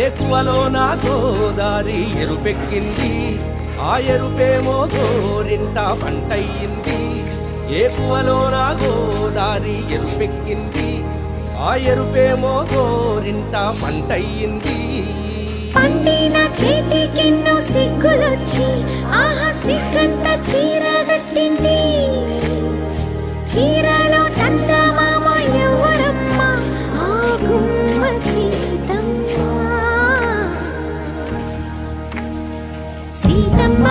ఏకువలో నా గోదారి ఎరుపెక్కింది, ఆ ఎరుపేమో గోరింట పంటయ్యింది. ఏకువలో నా గోదారి ఎరుపెక్కింది, ఆ ఎరుపేమో గోరింట పంటయ్యింది. పండిన చేతికెన్నో సిగ్గులొచ్చి ఆహా సిగ్గంత చీర కట్టింది. చీరలో చందమామ ఎవరమ్మ, ఆ గుమ్మ సీతమ్మ. సీతమ్మ